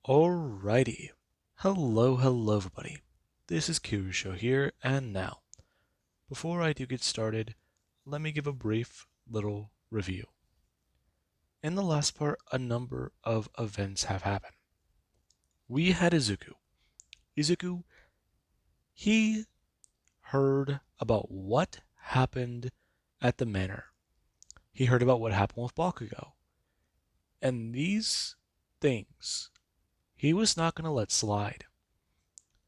Alrighty. Hello everybody. This is Kyusho here, and now, before I do get started, let me give a brief little review. In the last part, a number of events have happened. We had Izuku. Izuku, he heard about what happened at the manor. He heard about what happened with Bakugo. And these things, he was not going to let slide.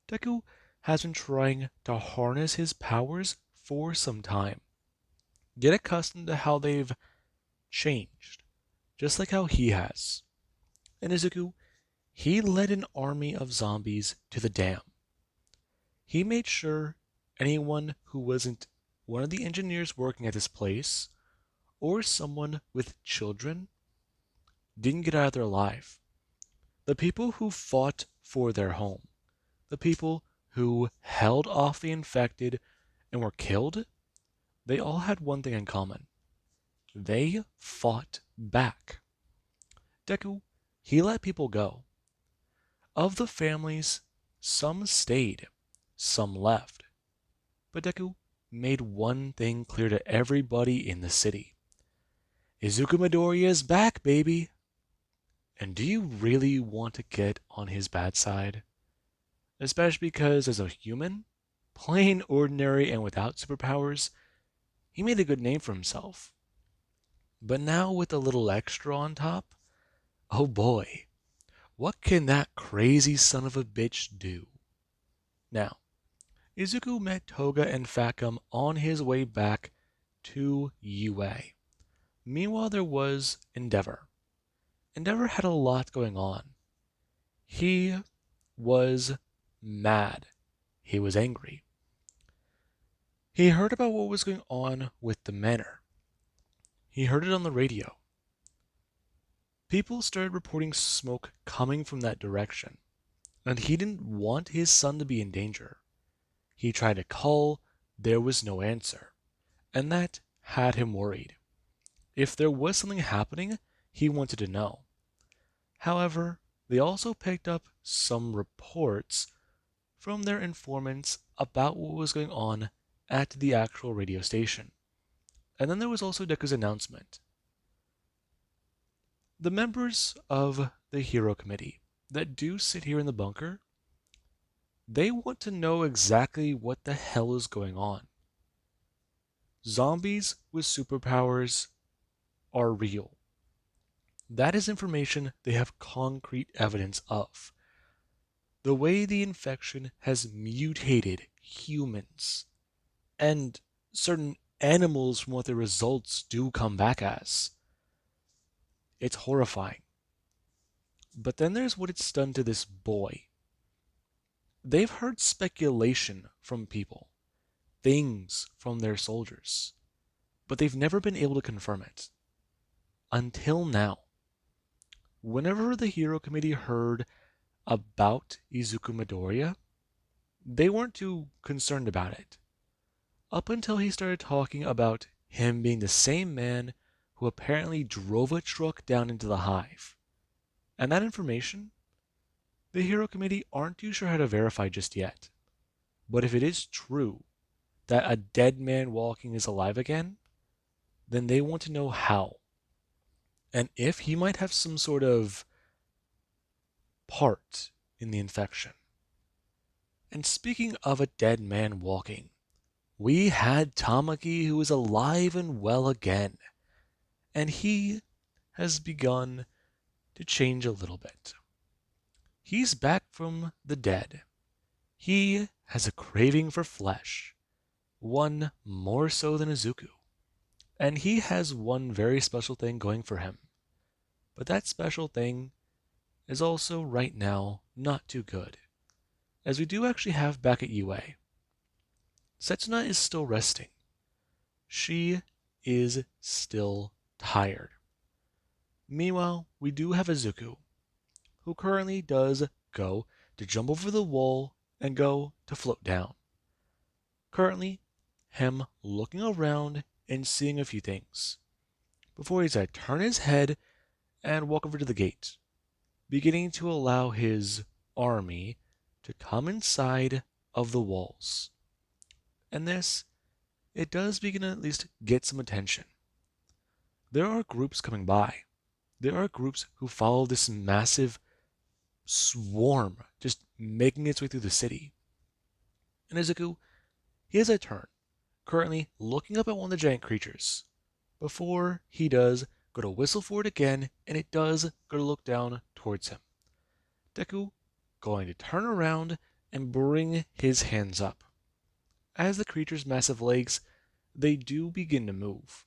Deku has been trying to harness his powers for some time. Get accustomed to how they've changed, just like how he has. And Izuku, he led an army of zombies to the dam. He made sure anyone who wasn't one of the engineers working at this place, or someone with children, didn't get out of there alive. The people who fought for their home, the people who held off the infected and were killed, they all had one thing in common. They fought back. Deku, he let people go. Of the families, some stayed, some left. But Deku made one thing clear to everybody in the city. Izuku Midoriya is back, baby! And do you really want to get on his bad side? Especially because as a human, plain ordinary and without superpowers, he made a good name for himself. But now with a little extra on top, oh boy, what can that crazy son of a bitch do? Now, Izuku met Toga and Facum on his way back to UA. Meanwhile, there was Endeavor. Endeavor had a lot going on. He was mad. He was angry. He heard about what was going on with the manor. He heard it on the radio. People started reporting smoke coming from that direction, and he didn't want his son to be in danger. He tried to call, there was no answer, and that had him worried. If there was something happening, he wanted to know. However, they also picked up some reports from their informants about what was going on at the actual radio station. And then there was also Deku's announcement. The members of the Hero Committee that do sit here in the bunker, they want to know exactly what the hell is going on. Zombies with superpowers are real. That is information they have concrete evidence of. The way the infection has mutated humans and certain animals from what the results do come back as. It's horrifying. But then there's what it's done to this boy. They've heard speculation from people, things from their soldiers, but they've never been able to confirm it. Until now. Whenever the Hero Committee heard about Izuku Midoriya, they weren't too concerned about it. Up until he started talking about him being the same man who apparently drove a truck down into the hive. And that information, the Hero Committee aren't too sure how to verify just yet. But if it is true that a dead man walking is alive again, then they want to know how. And if he might have some sort of part in the infection. And speaking of a dead man walking, we had Tamaki who is alive and well again. And he has begun to change a little bit. He's back from the dead. He has a craving for flesh, one more so than Izuku. And he has one very special thing going for him. But that special thing is also right now not too good, as we do actually have back at UA. Setsuna is still resting. She is still tired. Meanwhile, we do have Izuku, who currently does go to jump over the wall and go to float down. Currently, him looking around and seeing a few things, before he's to turn his head and walk over to the gate. beginning to allow his army to come inside of the walls. And this, it does begin to at least get some attention. There are groups coming by. There are groups who follow this massive swarm just making its way through the city. And Izuku, he has a turn, currently looking up at one of the giant creatures. Before he does go to whistle for it again, and it does go to look down towards him. Deku going to turn around and bring his hands up. As the creature's massive legs, they do begin to move.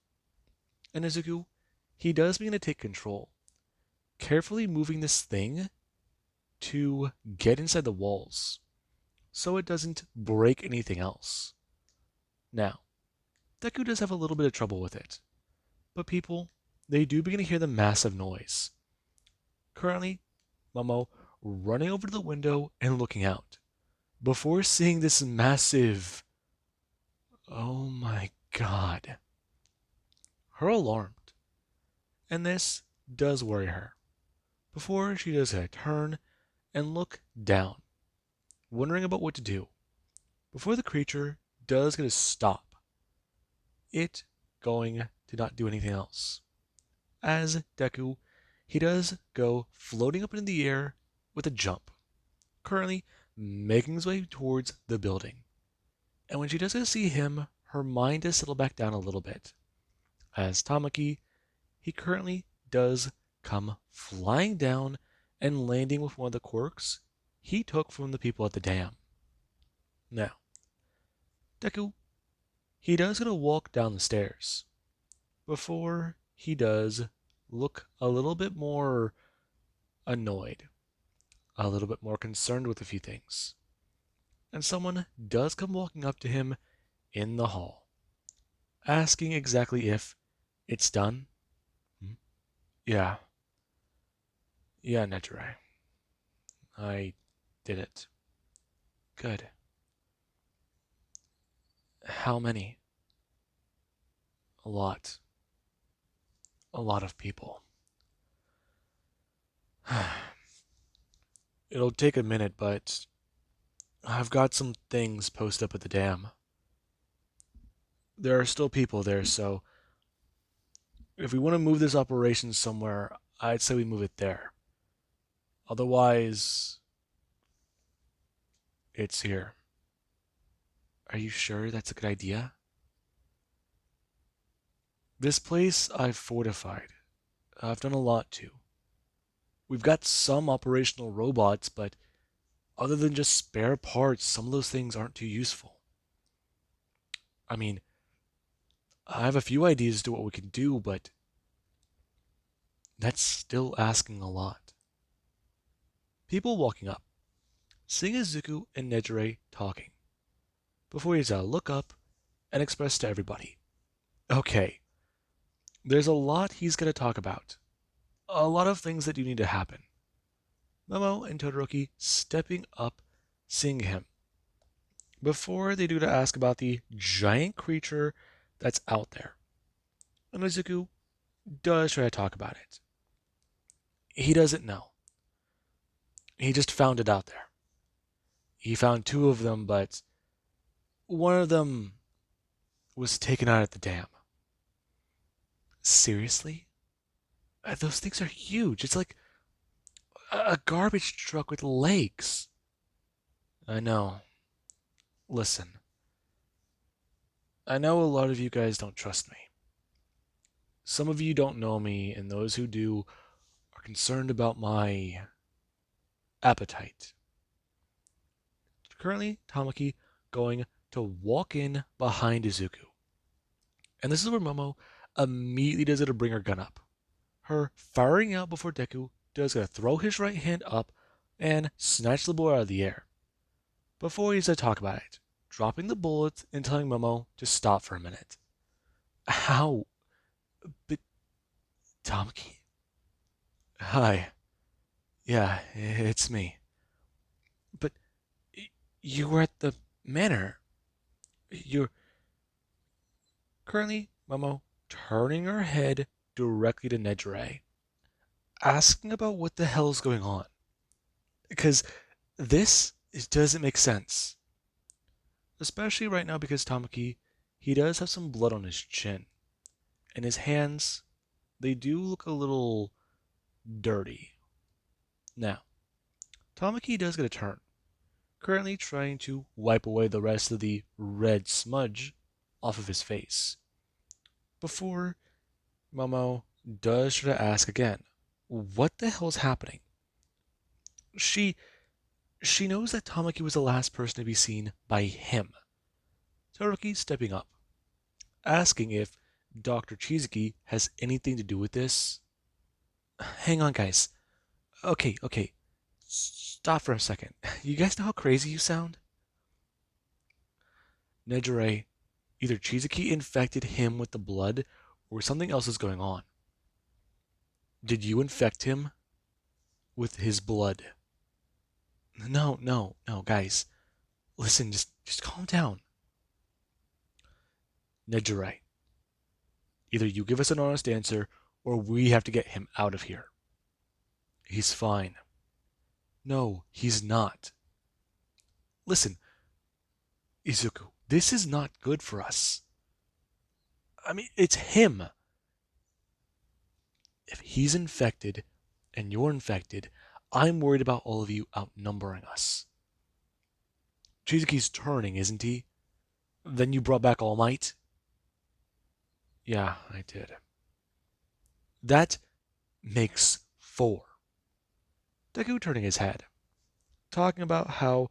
And Izuku, he does begin to take control, carefully moving this thing to get inside the walls, so it doesn't break anything else. Now, Deku does have a little bit of trouble with it, but people, they do begin to hear the massive noise. Currently, Momo running over to the window and looking out, before seeing this massive... Oh my god. Her alarmed, and this does worry her. Before she does a turn and look down, wondering about what to do, before the creature does get a stop, it going to not do anything else. As Deku, he does go floating up into the air with a jump, currently making his way towards the building. And when she does get to see him, her mind does settle back down a little bit. As Tamaki, he currently does come flying down and landing with one of the quirks he took from the people at the dam. Now, Deku, he does get to walk down the stairs. Before he does look a little bit more annoyed, a little bit more concerned with a few things. And someone does come walking up to him in the hall, asking exactly if it's done. Yeah. Yeah, Nejire. I did it. Good. How many? A lot. A lot of people. It'll take a minute, but I've got some things posted up at the dam. There are still people there, so if we want to move this operation somewhere, I'd say we move it there. Otherwise, it's here. Are you sure that's a good idea? This place I've fortified. I've done a lot to. We've got some operational robots, but other than just spare parts, some of those things aren't too useful. I mean, I have a few ideas to what we can do, but that's still asking a lot. People walking up, seeing Izuku and Nejire talking, before he's look up and express to everybody. Okay, there's a lot he's going to talk about. A lot of things that do need to happen. Momo and Todoroki stepping up, seeing him. Before they do to ask about the giant creature that's out there. And Izuku does try to talk about it. He doesn't know. He just found it out there. He found two of them, but one of them was taken out at the dam. Seriously? Those things are huge. It's like a garbage truck with legs. I know. Listen. I know a lot of you guys don't trust me. Some of you don't know me, and those who do are concerned about my appetite. Currently, Tamaki going to walk in behind Izuku. And this is where Momo immediately does it to bring her gun up. Her firing out before Deku does gonna throw his right hand up and snatch the bullet out of the air. Before he's to talk about it, dropping the bullet and telling Momo to stop for a minute. How? But Tamaki? Hi. Yeah, it's me. But you were at the manor. You're currently Momo turning her head directly to Nejire. asking about what the hell's going on. Because this doesn't make sense. Especially right now because Tamaki, he does have some blood on his chin. And his hands, they do look a little dirty. Now, Tamaki does get a turn, currently trying to wipe away the rest of the red smudge off of his face. Before Momo does try to ask again, what the hell's happening? She knows that Tamaki was the last person to be seen by him. Todoroki stepping up, asking if Dr. Chizuki has anything to do with this. Hang on, guys. Okay. Stop for a second. You guys know how crazy you sound? Nejire, either Chizuki infected him with the blood or something else is going on. Did you infect him with his blood? No, guys. Listen, just calm down. Nejire, either you give us an honest answer or we have to get him out of here. He's fine. No, he's not. Listen, Izuku, this is not good for us. I mean, it's him. If he's infected and you're infected, I'm worried about all of you outnumbering us. Chizuki's turning, isn't he? Then you brought back All Might? Yeah, I did. That makes 4. Deku turning his head, talking about how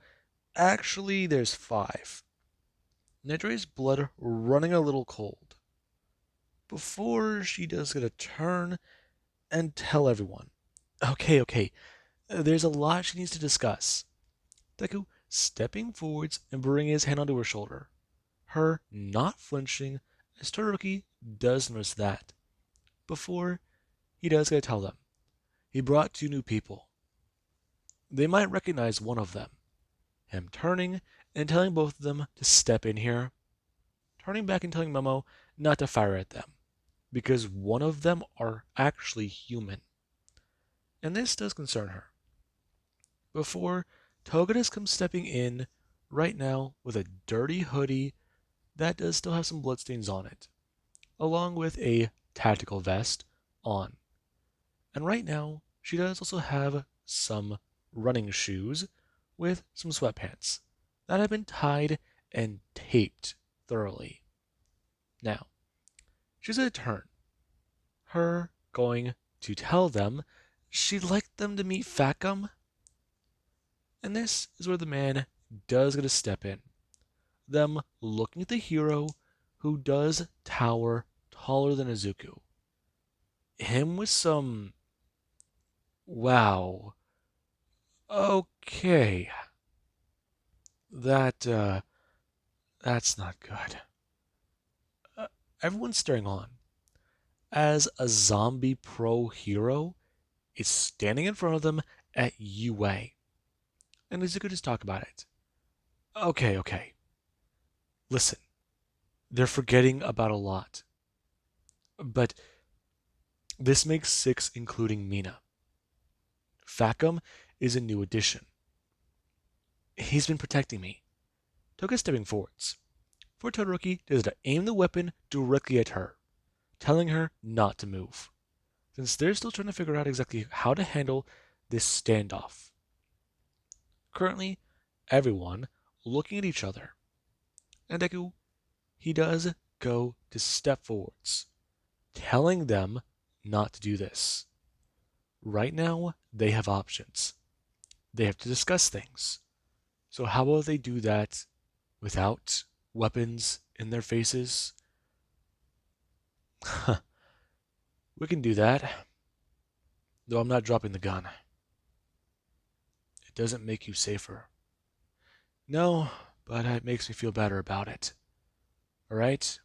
actually there's 5. Nejire's blood running a little cold. Before she does get a turn and tell everyone. Okay. There's a lot she needs to discuss. Deku stepping forwards and bringing his hand onto her shoulder. Her not flinching as Todoroki does notice that. Before he does get to tell them. He brought 2 new people. They might recognize one of them. Him turning and telling both of them to step in here. Turning back and telling Momo not to fire at them, because one of them are actually human. And this does concern her. Before, Togetus comes stepping in right now with a dirty hoodie that does still have some bloodstains on it, along with a tactical vest on. And right now, she does also have some running shoes with some sweatpants that have been tied and taped thoroughly. Now, she's going to turn. Her going to tell them she'd like them to meet Fat Gum. And this is where the man does get to step in. Them looking at the hero who does tower taller than Izuku. Him with some... Wow. Okay. That's not good. Everyone's staring on as a zombie pro hero is standing in front of them at UA. And Izuku just talk about it. Okay. Listen, they're forgetting about a lot. But this makes 6 including Mina. Fat Gum is a new addition. He's been protecting me. Toga stepping forwards. For Todoroki does to aim the weapon directly at her, telling her not to move, since they're still trying to figure out exactly how to handle this standoff. Currently, everyone looking at each other. And Deku, he does go to step forwards, telling them not to do this. Right now, they have options. They have to discuss things. So how about they do that without weapons in their faces? We can do that. Though I'm not dropping the gun. It doesn't make you safer. No, but it makes me feel better about it. Alright?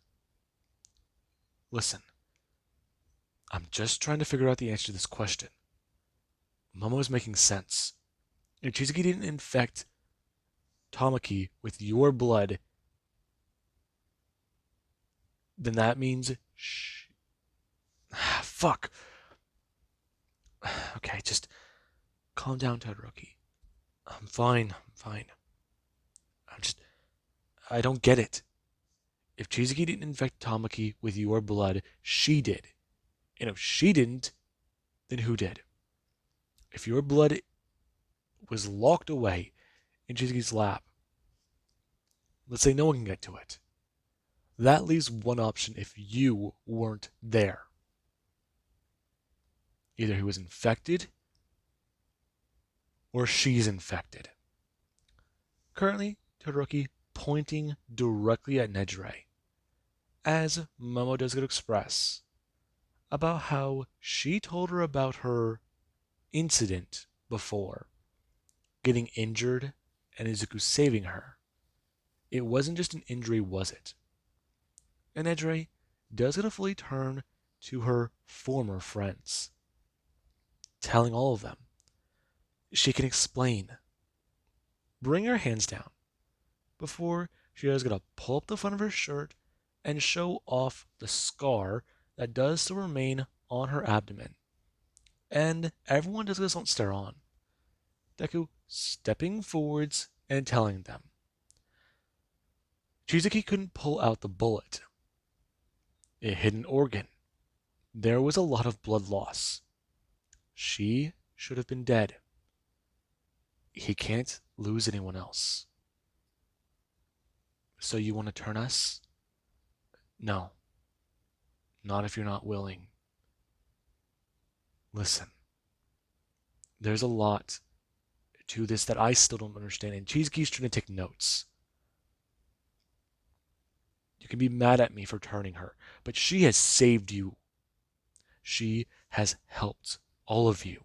Listen. I'm just trying to figure out the answer to this question. Momo's making sense. If Chizuki didn't infect Tamaki with your blood, then that means... Fuck. Okay, just calm down, Todoroki. I'm fine. I'm fine. I'm just. I don't get it. If Chizaki didn't infect Tamaki with your blood, she did. And if she didn't, then who did? If your blood was locked away in Chizuki's lab, let's say no one can get to it. That leaves one option if you weren't there. Either he was infected or she's infected. Currently, Todoroki pointing directly at Nejire, as Momo does get express about how she told her about her incident before, getting injured and Izuku saving her. It wasn't just an injury, was it? And Nejire does get a fully turn to her former friends, telling all of them she can explain. Bring her hands down before she is going to pull up the front of her shirt and show off the scar that does still remain on her abdomen. And everyone does this don't stare on. Deku stepping forwards and telling them Chizaki couldn't pull out the bullet. It hit an organ. There was a lot of blood loss. She should have been dead. He can't lose anyone else. So you want to turn us? No. Not if you're not willing. Listen. There's a lot to this that I still don't understand, and Chizuki's trying to take notes. You can be mad at me for turning her, but she has saved you. She has helped all of you.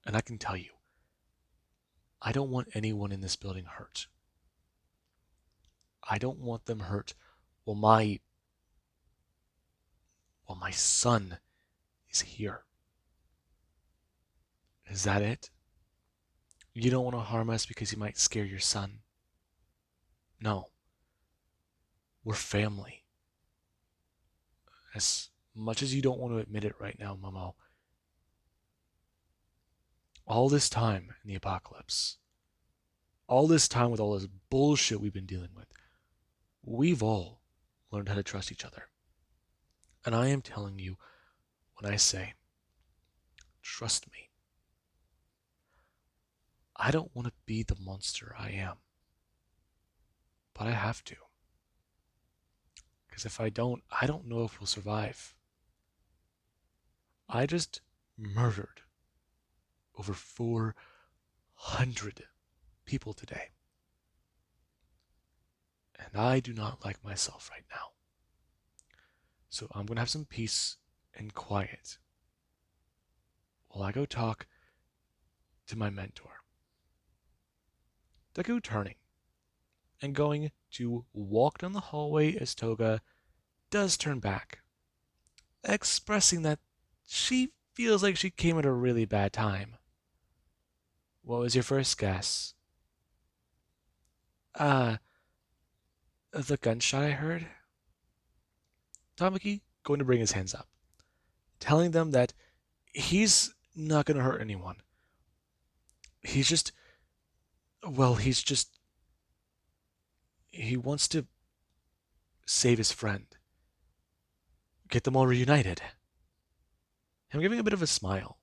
And I can tell you, I don't want anyone in this building hurt. I don't want them hurt while my son is here. Is that it? You don't want to harm us because you might scare your son? No. We're family. As much as you don't want to admit it right now, Momo, all this time in the apocalypse, all this time with all this bullshit we've been dealing with, we've all learned how to trust each other. And I am telling you when I say, trust me. I don't want to be the monster I am. But I have to. Because if I don't know if we'll survive. I just murdered over 400 people today. And I do not like myself right now. So I'm going to have some peace and quiet while I go talk to my mentor. Deku turning and going to walk down the hallway as Toga does turn back, expressing that she feels like she came at a really bad time. What was your first guess? The gunshot I heard? Tamaki going to bring his hands up, telling them that he's not going to hurt anyone. He's just, he wants to save his friend. Get them all reunited. I'm giving a bit of a smile.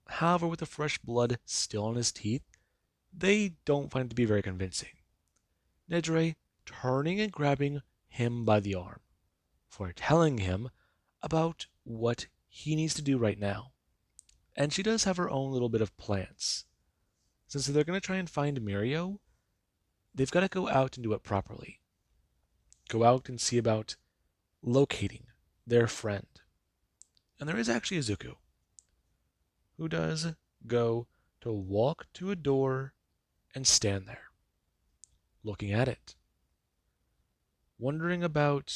However, with the fresh blood still on his teeth, they don't find it to be very convincing. Nejire turning and grabbing him by the arm, for telling him about what he needs to do right now. And she does have her own little bit of plans. Since they're going to try and find Mirio, they've got to go out and do it properly. Go out and see about locating their friend. And there is actually Izuku, who does go to walk to a door and stand there, looking at it, wondering about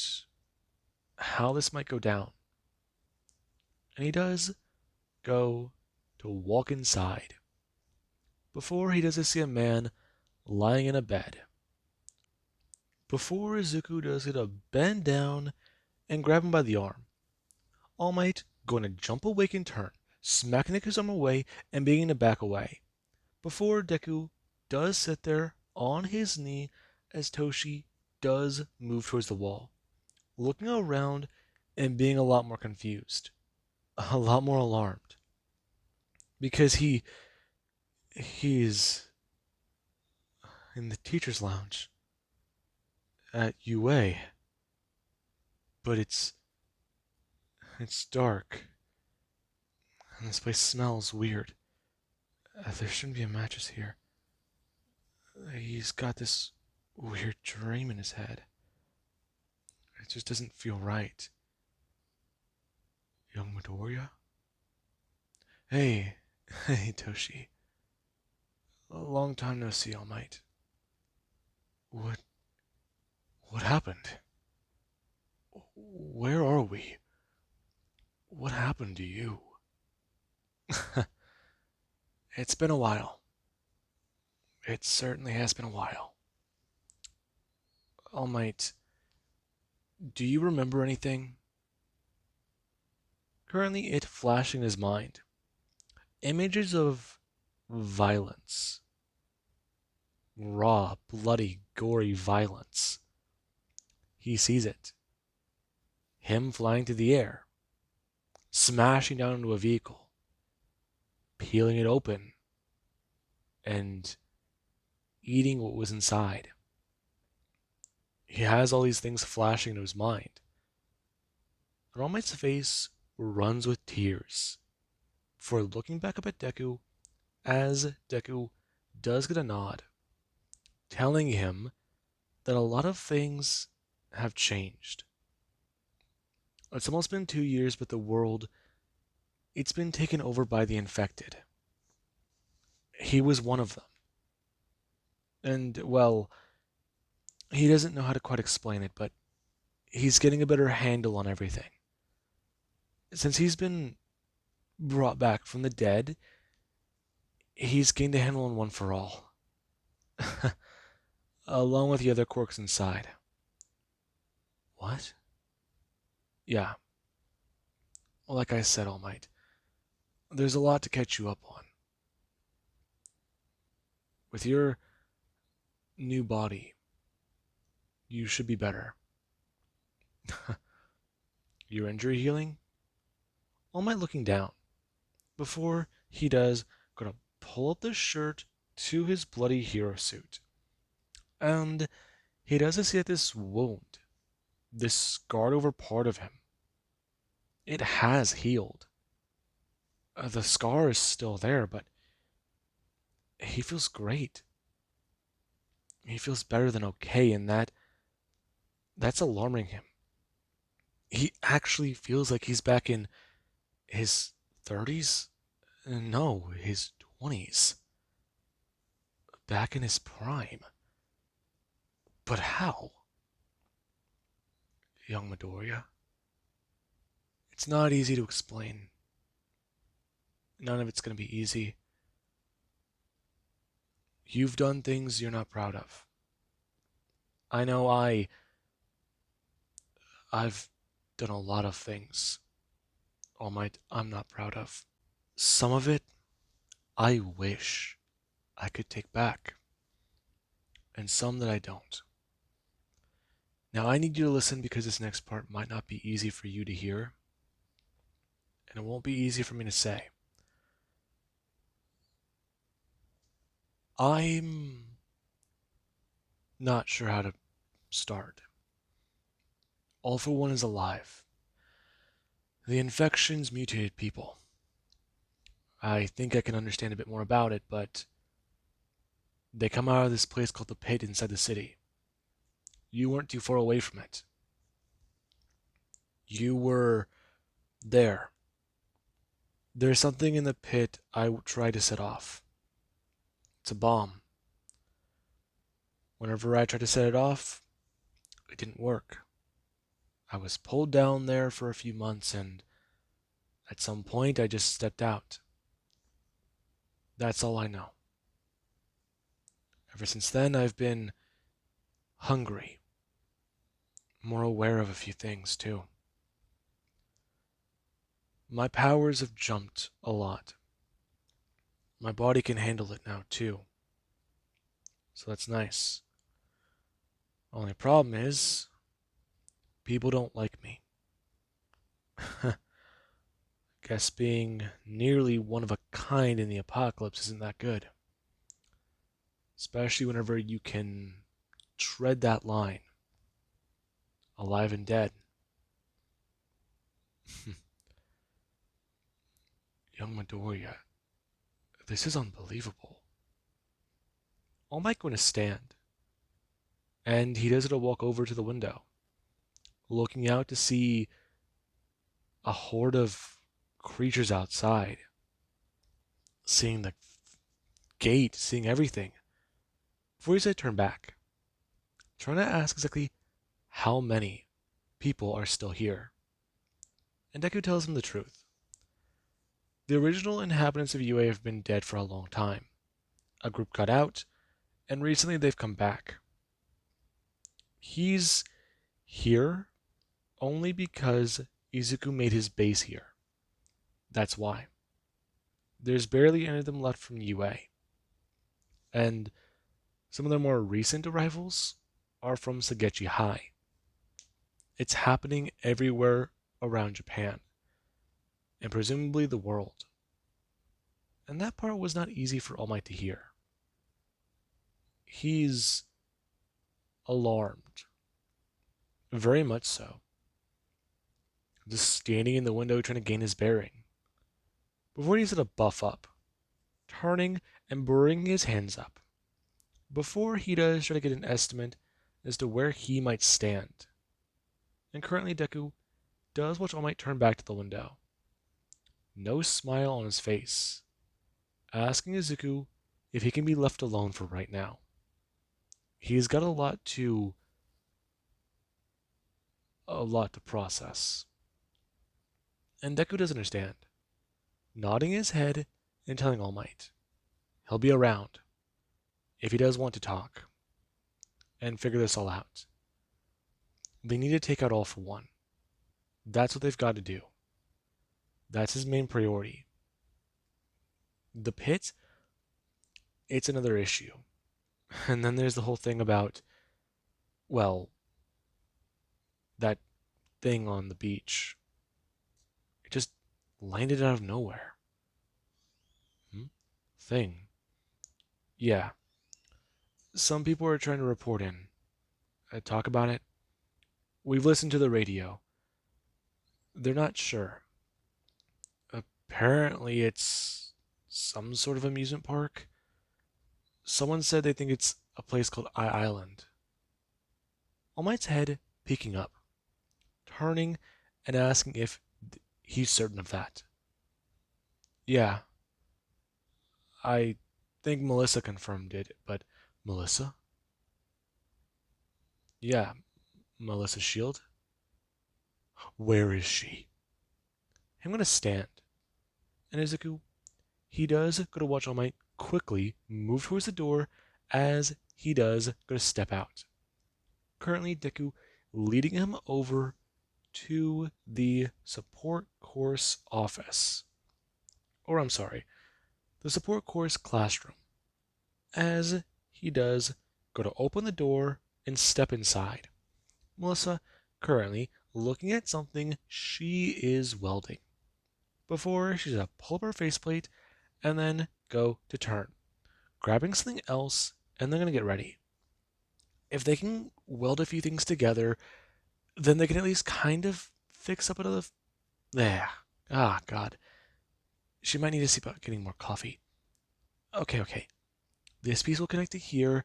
how this might go down. And he does go to walk inside, before he does see a man lying in a bed. Before Izuku does get to bend down and grab him by the arm, All Might going to jump awake in turn, smacking Deku's arm away and beginning to back away, before Deku does sit there on his knee as Toshi does move towards the wall, looking around and being a lot more confused, a lot more alarmed, because he's in the teacher's lounge at UA, but it's dark, and this place smells weird. There shouldn't be a mattress here. He's got this weird dream in his head. It just doesn't feel right. Young Midoriya? Hey, hey, Toshi. A long time no see, All Might. What happened? Where are we? What happened to you? It's been a while. It certainly has been a while. All Might, do you remember anything? Currently, it flashing in his mind. Images of violence. Raw, bloody, gory violence. He sees it. Him flying through the air. Smashing down into a vehicle. Peeling it open. And eating what was inside. He has all these things flashing in his mind. And All Might's face runs with tears for looking back up at Deku as Deku does get a nod, telling him that a lot of things have changed. It's almost been 2 years, but the world, it's been taken over by the infected. He was one of them. And, well, he doesn't know how to quite explain it, but he's getting a better handle on everything. Since he's been brought back from the dead, he's gained a handle on One for All, along with the other quirks inside. What? Yeah. Well, like I said, All Might, there's a lot to catch you up on. With your new body, you should be better. Your injury healing? All Might looking down. Before he does, gonna pull up the shirt to his bloody hero suit. And he does see that this wound, this scarred over part of him, it has healed. The scar is still there, but he feels great. He feels better than okay, and that's alarming him. He actually feels like he's back in his 30s? No, his 20s. Back in his prime. But how? Young Midoriya? It's not easy to explain. None of it's going to be easy. You've done things you're not proud of. I know I've done a lot of things. All Might I'm not proud of. Some of it I wish I could take back. And some that I don't. Now I need you to listen because this next part might not be easy for you to hear. And it won't be easy for me to say. I'm not sure how to start. All for One is alive. The infection's mutated people. I think I can understand a bit more about it, but they come out of this place called the Pit inside the city. You weren't too far away from it. You were there. There's something in the pit I tried to set off. It's a bomb. Whenever I tried to set it off, it didn't work. I was pulled down there for a few months, and at some point I just stepped out. That's all I know. Ever since then, I've been hungry. More aware of a few things, too. My powers have jumped a lot. My body can handle it now, too. So that's nice. Only problem is, people don't like me. Guess being nearly one of a kind in the apocalypse isn't that good. Especially whenever you can tread that line, alive and dead. Young Midoriya, this is unbelievable. All Might going to stand, and he does it to walk over to the window, looking out to see a horde of creatures outside, seeing the gate, seeing everything. Before he said turn back, trying to ask exactly how many people are still here. And Deku tells him the truth. The original inhabitants of UA have been dead for a long time. A group got out, and recently they've come back. He's here only because Izuku made his base here. That's why. There's barely any of them left from UA. And some of their more recent arrivals are from Sagechi High. It's happening everywhere around Japan, and presumably the world. And that part was not easy for All Might to hear. He's alarmed. Very much so. Just standing in the window trying to gain his bearing. Before he's going to buff up, turning and bringing his hands up. Before he does try to get an estimate as to where he might stand. And currently Deku does watch All Might turn back to the window. No smile on his face. Asking Izuku if he can be left alone for right now. He's got a lot to process. And Deku does understand, nodding his head and telling All Might he'll be around if he does want to talk and figure this all out. They need to take out All for One. That's what they've got to do. That's his main priority. The pit, it's another issue. And then there's the whole thing about, well, that thing on the beach. It just landed out of nowhere. Thing. Yeah. Some people are trying to report in. Talk about it. We've listened to the radio. They're not sure. Apparently it's some sort of amusement park. Someone said they think it's a place called Island. All Might's head peeking up, turning and asking if he's certain of that. Yeah, I think Melissa confirmed it, but Melissa? Yeah, Melissa Shield? Where is she? I'm gonna stand. And Izuku, he does go to watch All Might quickly move towards the door as he does go to step out. Currently, Deku leading him over to the support course office. Or I'm sorry, the support course classroom. As he does go to open the door and step inside. Melissa currently looking at something she is welding. Before she's gonna pull up her faceplate and then go to turn, grabbing something else, and they're gonna get ready. If they can weld a few things together, then they can at least kind of fix up another. There. Ah, God. She might need to see about getting more coffee. Okay. This piece will connect to here,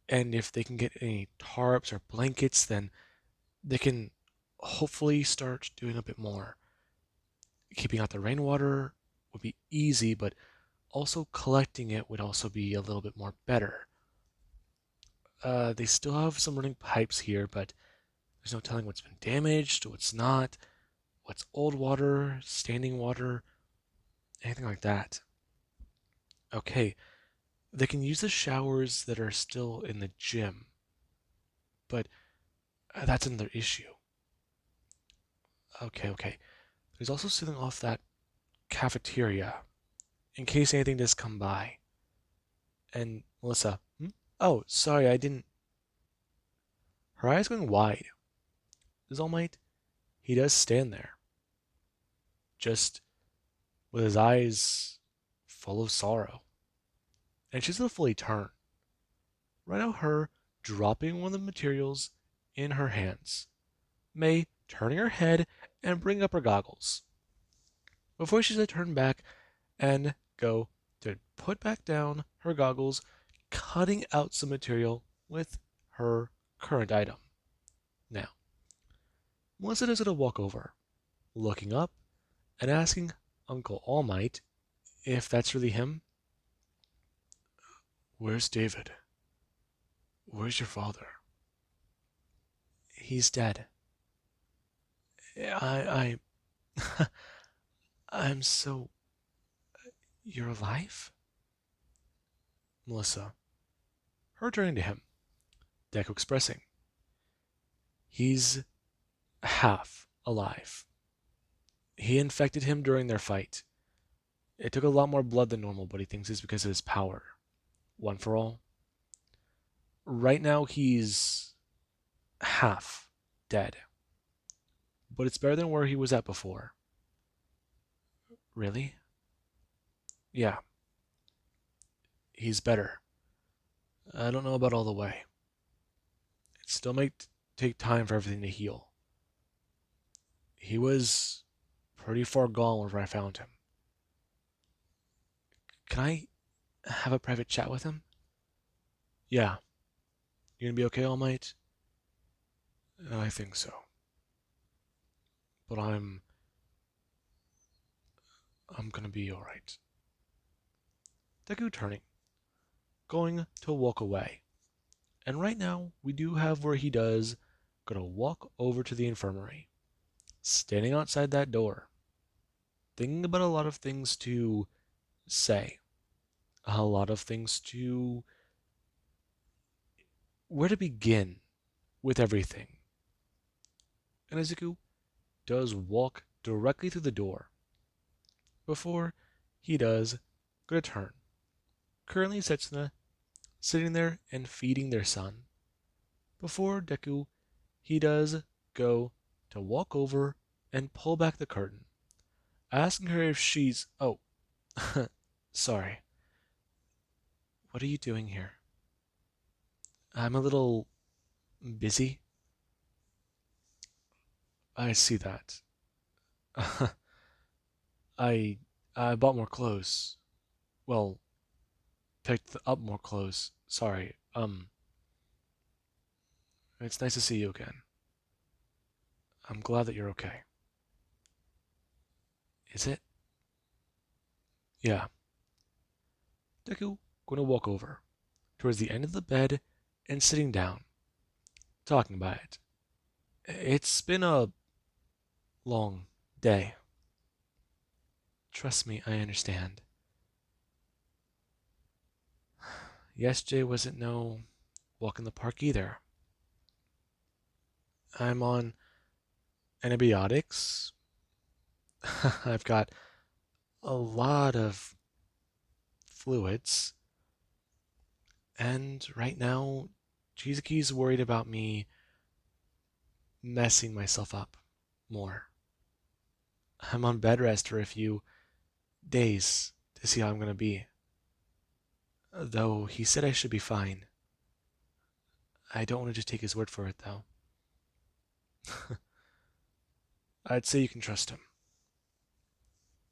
and if they can get any tarps or blankets, then they can hopefully start doing a bit more. Keeping out the rainwater would be easy, but also collecting it would also be a little bit more better. They still have some running pipes here, but there's no telling what's been damaged, what's not, what's old water, standing water, anything like that. Okay, they can use the showers that are still in the gym, but that's another issue. Okay. He's also sealing off that cafeteria in case anything does come by. And Melissa, hmm? Oh, sorry, I didn't. Her eyes going wide. As All Might, he does stand there, just with his eyes full of sorrow. And she's gonna fully turn. Right now, her dropping one of the materials in her hands. May turning her head and bring up her goggles. Before she's gonna turn back and go to put back down her goggles, cutting out some material with her current item. Now, Melissa is gonna walk over, looking up and asking Uncle All Might if that's really him. Where's David? Where's your father? He's dead. I I'm so. You're alive? Melissa, her turning to him. Deku expressing. He's half alive. He infected him during their fight. It took a lot more blood than normal, but he thinks it's because of his power. One for all. Right now, he's half dead. But it's better than where he was at before. Really? Yeah. He's better. I don't know about all the way. It still may take time for everything to heal. He was pretty far gone whenever I found him. Can I have a private chat with him? Yeah. You gonna be okay, All Might? I think so. But I'm gonna be alright. Deku turning, going to walk away. And right now, we do have where he does gonna walk over to the infirmary. Standing outside that door. Thinking about a lot of things to say. A lot of things to... where to begin with everything. And Izuku does walk directly through the door. Before he does go to turn. Currently Setsuna sitting there and feeding their son. Before Deku, he does go to walk over and pull back the curtain, asking her if she's... Oh, sorry. What are you doing here? I'm a little busy. I see that. I I bought more clothes. Well, picked up more clothes. Sorry. It's nice to see you again. I'm glad that you're okay. Is it? Yeah. Deku going to walk over towards the end of the bed and sitting down, talking about it. It's been a long day. Trust me, I understand. Yesterday wasn't no walk in the park either. I'm on antibiotics. I've got a lot of fluids. And right now, Chizuki's worried about me messing myself up more. I'm on bed rest for a few days to see how I'm going to be. Though he said I should be fine. I don't want to just take his word for it, though. I'd say you can trust him.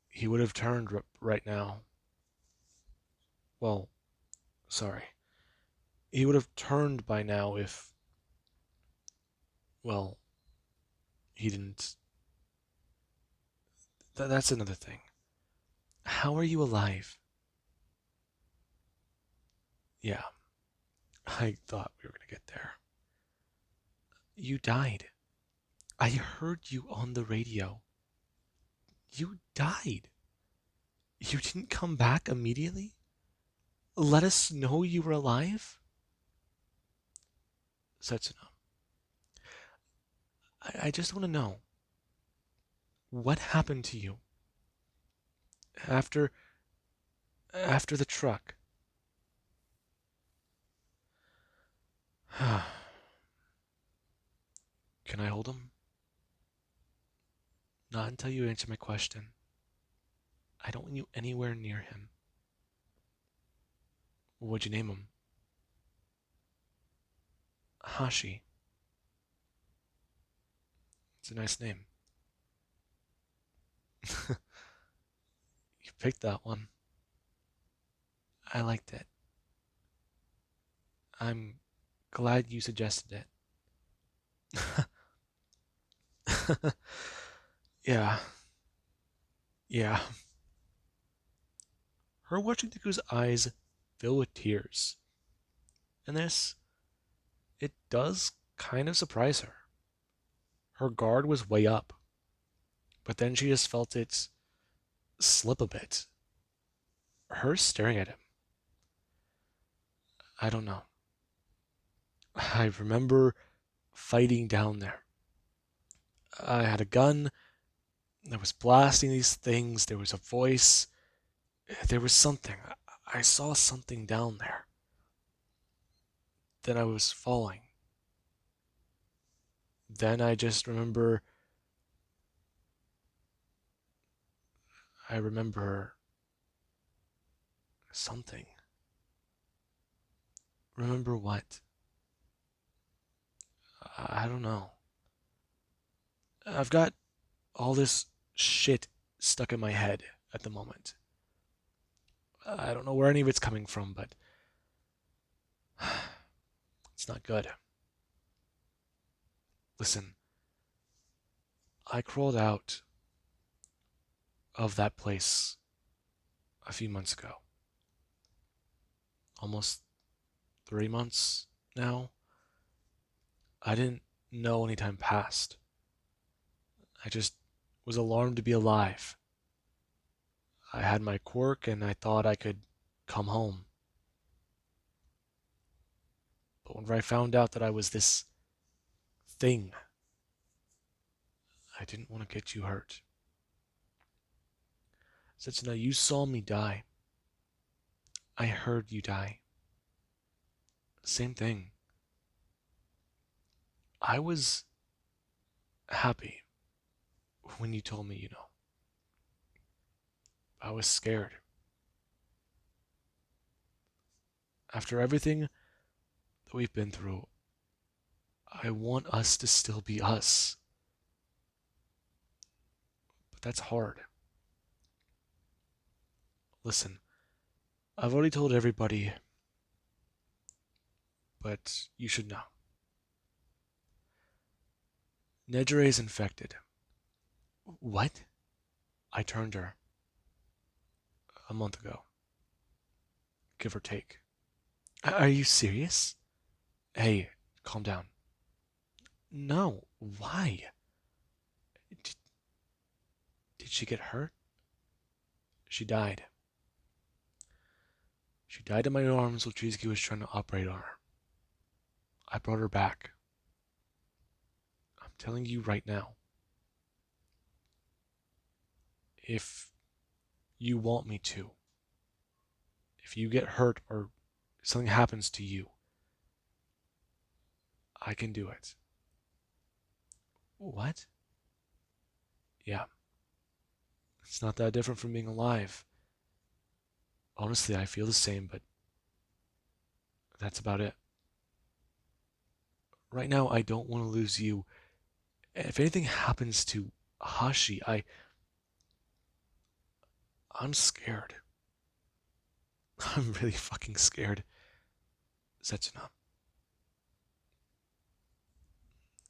He would have turned right now. Well, sorry. He would have turned by now if, well, he didn't. That's another thing. How are you alive? Yeah, I thought we were going to get there. You died. I heard you on the radio. You died. You didn't come back immediately? Let us know you were alive? Setsuna, I just want to know. What happened to you after after the truck? Can I hold him? Not until you answer my question. I don't want you anywhere near him. What'd you name him? Hashi. It's a nice name. You picked that one. I liked it. I'm glad you suggested it. Yeah, yeah. Her watching Deku's eyes fill with tears. And this, it does kind of surprise her. Her guard was way up, but then she just felt it slip a bit. Her staring at him. I don't know. I remember fighting down there. I had a gun. I was blasting these things. There was a voice. There was something. I saw something down there. Then I was falling. Then I just remember. I remember something. Remember what? I don't know. I've got all this shit stuck in my head at the moment. I don't know where any of it's coming from, but it's not good. Listen, I crawled out of that place a few months ago. Almost 3 months now. I didn't know any time passed. I just was alarmed to be alive. I had my quirk and I thought I could come home. But when I found out that I was this thing, I didn't want to get you hurt. Setsuna, you saw me die. I heard you die. Same thing. I was happy when you told me, I was scared. After everything that we've been through, I want us to still be us. But that's hard. Listen, I've already told everybody, but you should know. Nejire is infected. What? I turned her a month ago, give or take. Are you serious? Hey, calm down. No, why? Did, did she get hurt? She died. She died in my arms while Chizuki was trying to operate on her. I brought her back. I'm telling you right now. If you want me to, if you get hurt or something happens to you, I can do it. What? Yeah. It's not that different from being alive. Honestly, I feel the same, but that's about it. Right now, I don't want to lose you. If anything happens to Hashi, I'm scared. I'm really fucking scared. Setsuna.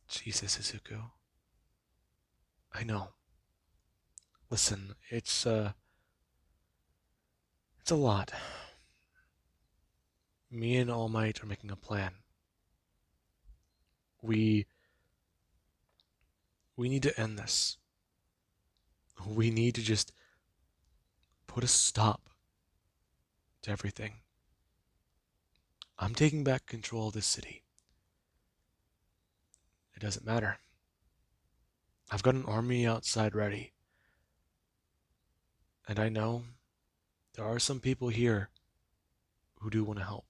Jesus, Izuku. I know. Listen, it's a lot. Me and All Might are making a plan. We need to end this. We need to just put a stop to everything. I'm taking back control of this city. It doesn't matter. I've got an army outside ready, and I know there are some people here who do want to help.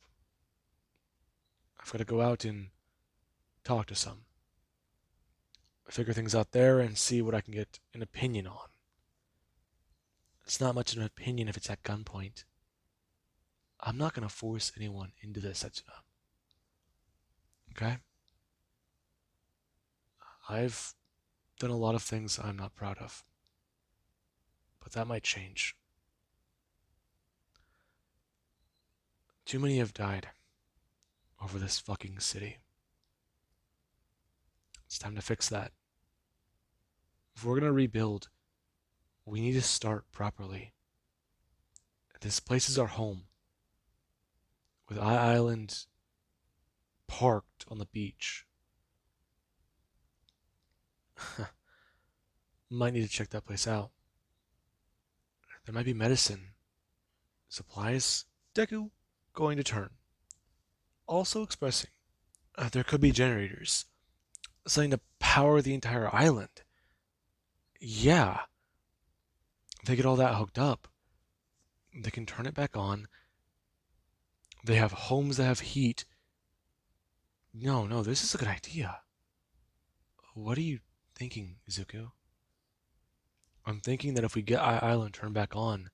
I've got to go out and talk to some, figure things out there, and see what I can get an opinion on. It's not much of an opinion if it's at gunpoint. I'm not going to force anyone into this, Setsuna. Okay? I've done a lot of things I'm not proud of, but that might change. Too many have died over this fucking city. It's time to fix that. If we're gonna rebuild, we need to start properly. This place is our home, with Island parked on the beach. Might need to check that place out. There might be medicine, supplies. Deku going to turn. Also expressing there could be generators, something to power the entire island. Yeah, they get all that hooked up. They can turn it back on. They have homes that have heat. No, this is a good idea. What are you thinking, Izuku? I'm thinking that if we get Island turned back on,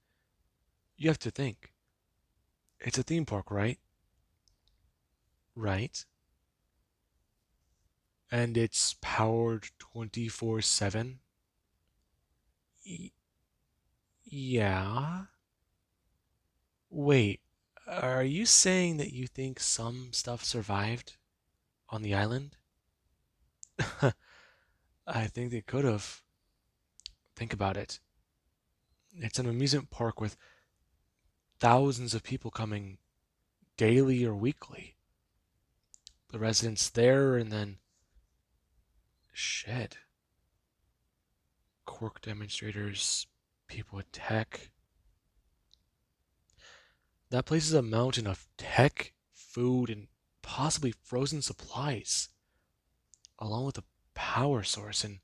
you have to think. It's a theme park, right? Right. And it's powered 24/7? Yeah. Wait, are you saying that you think some stuff survived on the island? I think they could have. Think about it. It's an amusement park with thousands of people coming daily or weekly. The residents there, and then shit. Quirk demonstrators, people with tech. That place is a mountain of tech, food, and possibly frozen supplies, along with a power source and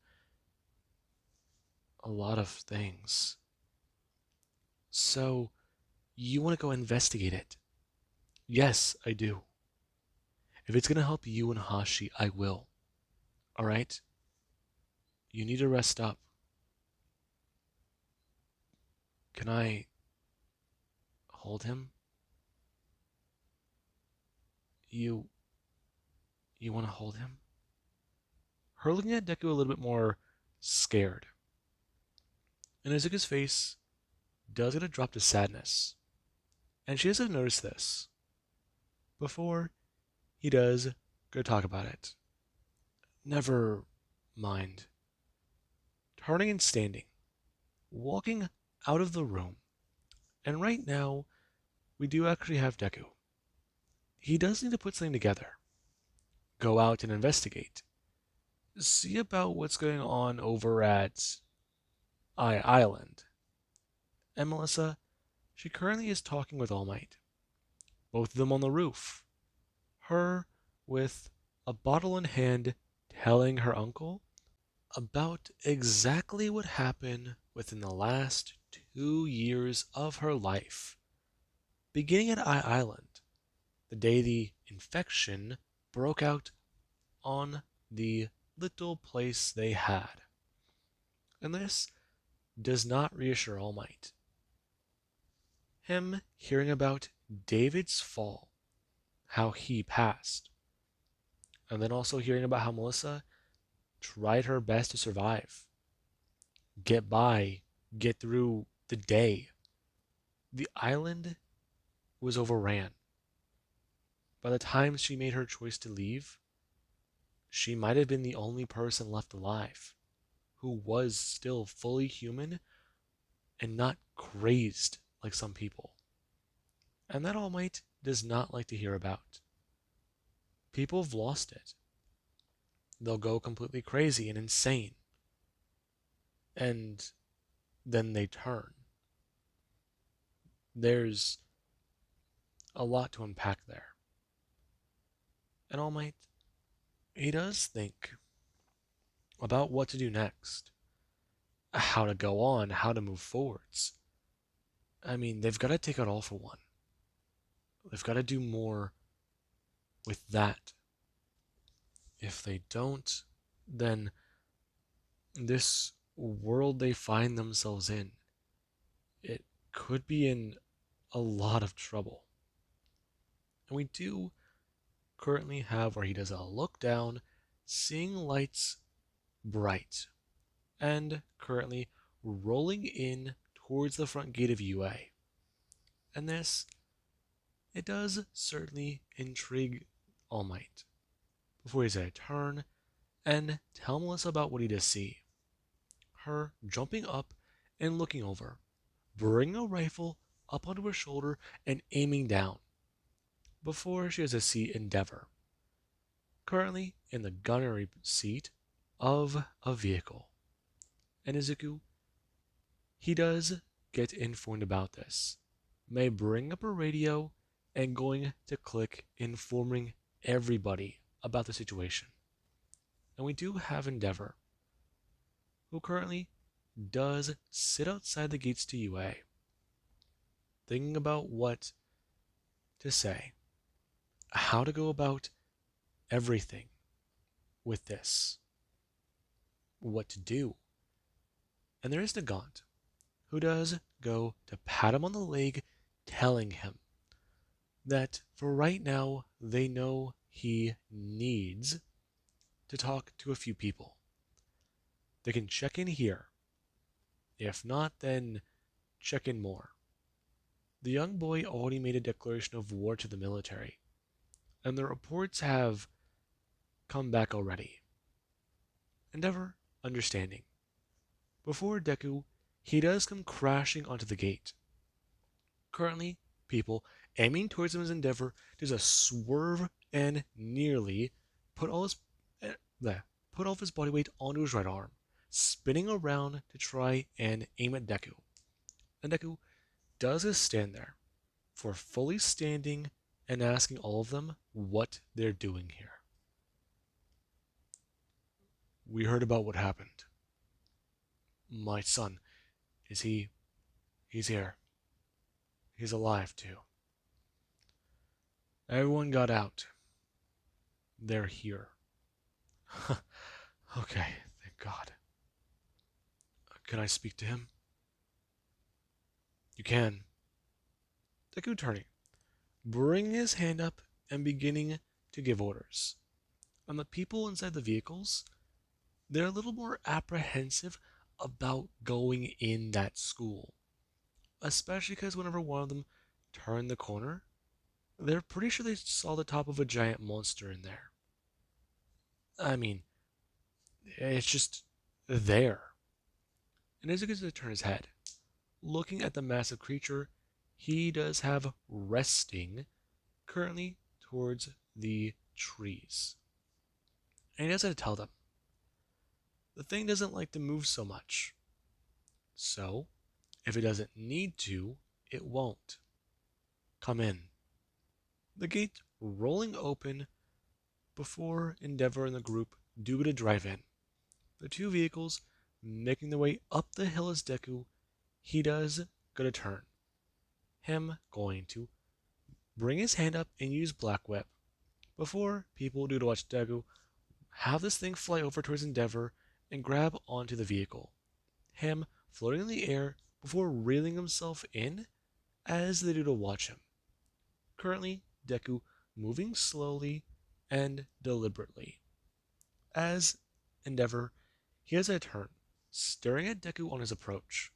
a lot of things. So, you want to go investigate it? Yes, I do. If it's going to help you and Hashi, I will. Alright? You need to rest up. Can I hold him? You. You want to hold him? Her looking at Deku a little bit more scared. And Izuku's face does get a drop to sadness. And she doesn't notice this before he does go talk about it. Never mind. Turning and standing, walking out of the room. And right now, we do actually have Deku. He does need to put something together. Go out and investigate. See about what's going on over at Island. And Melissa, she currently is talking with All Might. Both of them on the roof. Her with a bottle in hand telling her uncle about exactly what happened within the last 2 years of her life. Beginning at Island, the day the infection broke out on the little place they had. And this does not reassure All Might. Him hearing about David's fall, how he passed, and then also hearing about how Melissa tried her best to survive, get by, get through the day. The island was overran. By the time she made her choice to leave, she might have been the only person left alive who was still fully human and not crazed like some people. And that All Might does not like to hear about. People have lost it. They'll go completely crazy and insane. And then they turn. There's a lot to unpack there. And All Might, he does think about what to do next, how to go on, how to move forwards. I mean, they've got to take it all for one. They've got to do more with that. If they don't, then this world they find themselves in, it could be in a lot of trouble. And we do currently have where he does a look down, seeing lights bright, and currently rolling in towards the front gate of UA. And this, it does certainly intrigue All Might. Before he's going to turn and tell Melissa about what he does see. Her jumping up and looking over, bringing a rifle up onto her shoulder and aiming down. Before she has to see Endeavor, currently in the gunnery seat of a vehicle. And Izuku, he does get informed about this, may bring up a radio and going to click informing everybody about the situation. And we do have Endeavor, who currently does sit outside the gates to UA, thinking about what to say, how to go about everything with this, what to do. And there is Nagant, who does go to pat him on the leg, telling him that for right now they know he needs to talk to a few people. They can check in here. If not, then check in more. The young boy already made a declaration of war to the military, and the reports have come back already. Endeavor understanding. Before Deku, he does come crashing onto the gate. Currently, people aiming towards him as Endeavor does a swerve and nearly put all of his body weight onto his right arm, spinning around to try and aim at Deku. And Deku does just stand there, for fully standing and asking all of them what they're doing here. We heard about what happened. My son, is he... He's here. He's alive, too. Everyone got out. They're here. Okay, thank God. Can I speak to him? You can. Deku turning, bringing his hand up and beginning to give orders. And the people inside the vehicles, they're a little more apprehensive about going in that school. Especially because whenever one of them turned the corner, they're pretty sure they saw the top of a giant monster in there. I mean, it's just there. And as he gets to turn his head, looking at the massive creature, he does have resting currently towards the trees. And he does have to tell them. The thing doesn't like to move so much. So, if it doesn't need to, it won't. Come in. The gate rolling open before Endeavor and the group do get a drive in. The two vehicles making their way up the hill as Deku, he does get a turn. Him going to bring his hand up and use Black Whip before people do to watch Deku have this thing fly over towards Endeavor and grab onto the vehicle. Him floating in the air before reeling himself in as they do to watch him. Currently, Deku moving slowly and deliberately. As Endeavor, he has a turn, staring at Deku on his approach,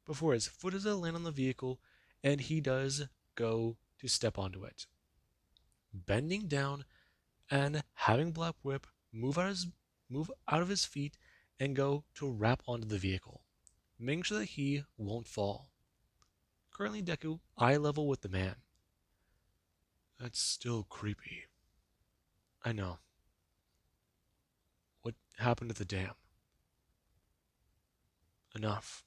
before his foot is to land on the vehicle and he does go to step onto it. Bending down and having Black Whip move out of his feet and go to wrap onto the vehicle, making sure that he won't fall. Currently Deku eye level with the man. That's still creepy. I know. What happened at the dam? Enough.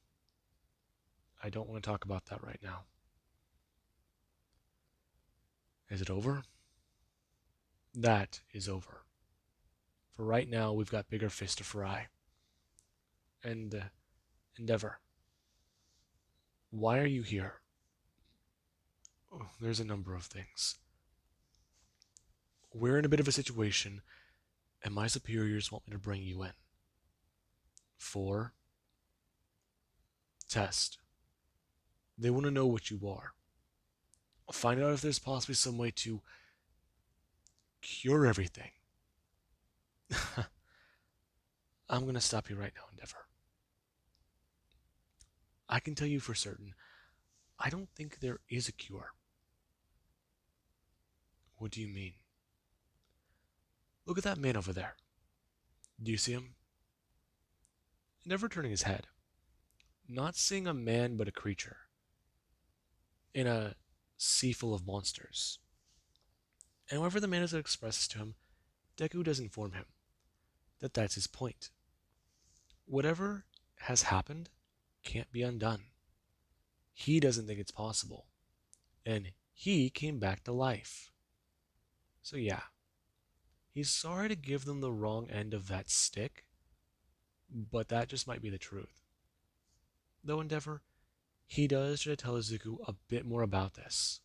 I don't want to talk about that right now. Is it over? That is over. For right now, we've got bigger fish to fry. And Endeavor, why are you here? Oh, there's a number of things. We're in a bit of a situation, and my superiors want me to bring you in. For test. They want to know what you are. Find out if there's possibly some way to cure everything. I'm going to stop you right now, Endeavor. I can tell you for certain, I don't think there is a cure. What do you mean? Look at that man over there. Do you see him? Never turning his head, not seeing a man but a creature in a sea full of monsters. And whatever the man is expresses to him, Deku does inform him that that's his point. Whatever has happened can't be undone. He doesn't think it's possible. And he came back to life. So yeah, he's sorry to give them the wrong end of that stick, but that just might be the truth. Though Endeavor, he does try to tell Izuku a bit more about this.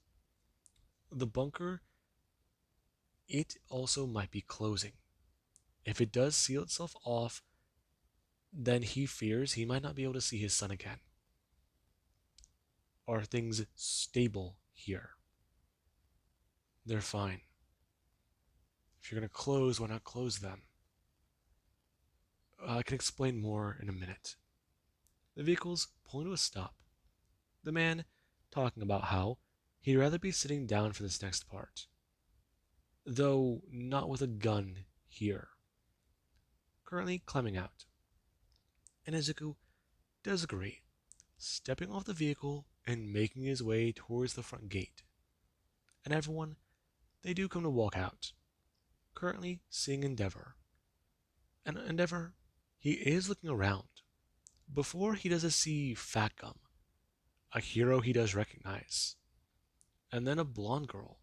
The bunker, it also might be closing. If it does seal itself off, then he fears he might not be able to see his son again. Are things stable here? They're fine. If you're going to close, why not close them? I can explain more in a minute. The vehicle's pulling to a stop. The man talking about how he'd rather be sitting down for this next part. Though not with a gun here. Currently climbing out. And Izuku does agree, stepping off the vehicle and making his way towards the front gate. And everyone, they do come to walk out, currently seeing Endeavor. And Endeavor, he is looking around. Before he does see Fat Gum, a hero he does recognize, and then a blonde girl,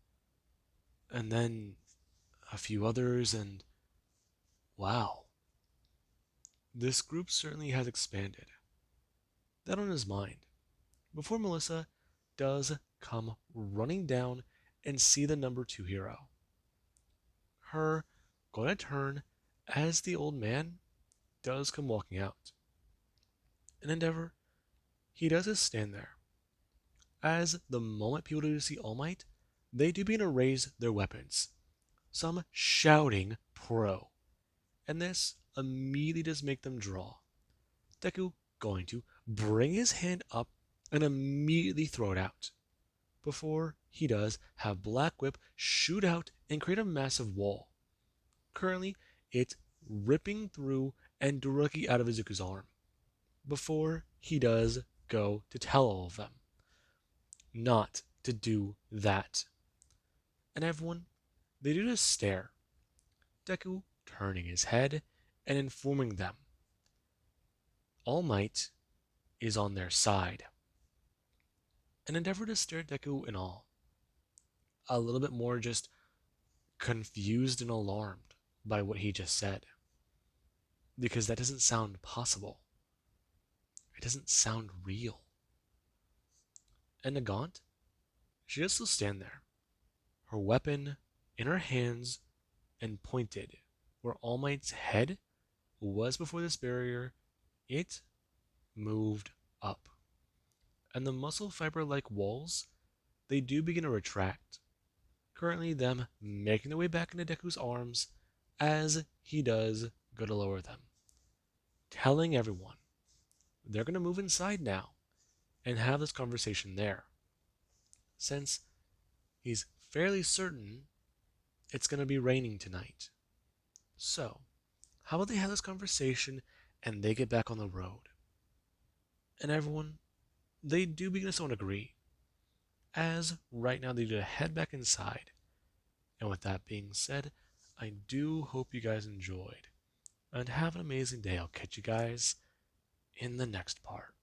and then a few others, and wow. This group certainly has expanded. That on his mind, before Melissa does come running down and see the number 2 hero. Her going to turn as the old man does come walking out. And Endeavor, he does just stand there. As the moment people do see All Might, they do begin to raise their weapons, some shouting pro. And this immediately does make them draw. Deku going to bring his hand up and immediately throw it out. Before he does have Black Whip shoot out and create a massive wall. Currently, it's ripping through and directly out of Izuku's arm. Before he does go to tell all of them not to do that. And everyone, they do just stare. Deku turning his head and informing them All Might is on their side. And Endeavor to stare at Deku in awe. A little bit more just confused and alarmed by what he just said. Because that doesn't sound possible. It doesn't sound real. And Nagant, she just still stand there, her weapon in her hands and pointed where All Might's head was before this barrier. It moved up. And the muscle fiber-like walls, they do begin to retract. Currently them making their way back into Deku's arms as he does go to lower them. Telling everyone they're going to move inside now and have this conversation there. Since he's fairly certain it's going to be raining tonight. So, how about they have this conversation and they get back on the road? And everyone, they do begin to somewhat agree. As right now they do head back inside. And with that being said, I do hope you guys enjoyed. And have an amazing day. I'll catch you guys in the next part.